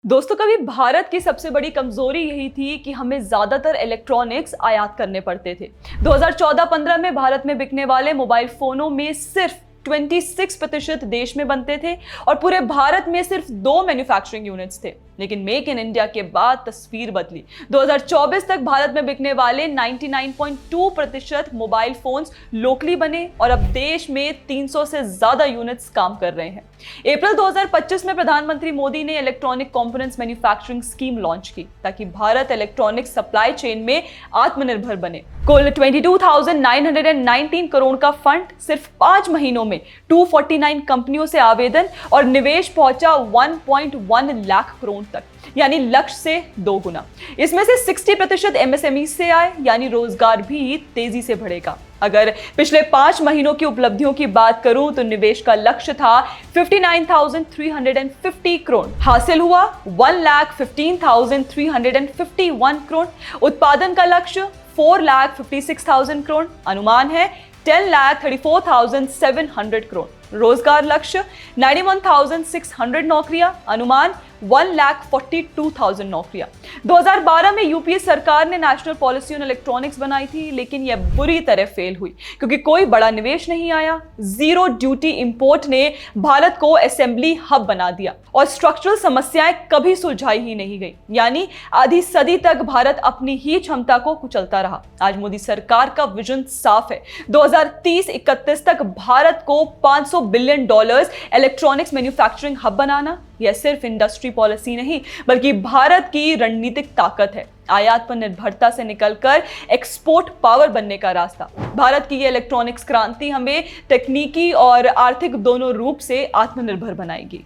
दोस्तों, कभी भारत की सबसे बड़ी कमजोरी यही थी कि हमें ज्यादातर इलेक्ट्रॉनिक्स आयात करने पड़ते थे। 2014-15 में भारत में बिकने वाले मोबाइल फोनों में सिर्फ 26% देश में बनते थे और पूरे भारत में सिर्फ 2 मैन्युफैक्चरिंग यूनिट्स थे। लेकिन मेक इन इंडिया के बाद तस्वीर बदली। 2024 तक भारत में बिकने वाले 99.2% मोबाइल फोन्स लोकली बने और अब देश में 300 से ज्यादा यूनिट्स काम कर रहे हैं। अप्रैल 2025 में प्रधानमंत्री मोदी ने electronic components manufacturing scheme launch की ताकि भारत इलेक्ट्रॉनिक सप्लाई चेन में आत्मनिर्भर बने। कुल 22,919 करोड़ का फंड सिर्फ 5 महीनों में 249 कंपनियों से आवेदन और निवेश पहुंचा 1.1 लाख करोड़ तक, यानी लक्ष्य से 2 गुना। इसमें से 60% एमएसएमई से आए, यानी रोजगार भी तेजी से बढ़ेगा। अगर पिछले 5 महीनों की उपलब्धियों की बात करूं तो निवेश का लक्ष्य था 59,350 करोड़, हासिल हुआ 1,15,351 करोड़। उत्पादन का लक्ष्य 4,56,000 करोड़, अनुमान है 10,34,700 करोड़। रोजगार लक्ष्य 91,600 नौकरियां, अनुमान 1,42,000 नौकरियां। 2012 में यूपीए सरकार ने नेशनल पॉलिसी ऑन इलेक्ट्रॉनिक्स बनाई थी, लेकिन यह बुरी तरह फेल हुई क्योंकि कोई बड़ा निवेश नहीं आया। जीरो ड्यूटी इंपोर्ट ने भारत को असेंबली हब बना दिया और स्ट्रक्चरल समस्याएं कभी सुलझाई ही नहीं गई, यानी आधी सदी तक भारत अपनी ही क्षमता को कुचलता रहा। आज मोदी सरकार का विजन साफ है। 2030-31 तक भारत को $500 बिलियन इलेक्ट्रॉनिक्स मैन्युफैक्चरिंग हब बनाना। यह सिर्फ इंडस्ट्री पॉलिसी नहीं बल्कि भारत की रणनीतिक ताकत है। आयात पर निर्भरता से निकलकर एक्सपोर्ट पावर बनने का रास्ता। भारत की यह इलेक्ट्रॉनिक्स क्रांति हमें तकनीकी और आर्थिक दोनों रूप से आत्मनिर्भर बनाएगी।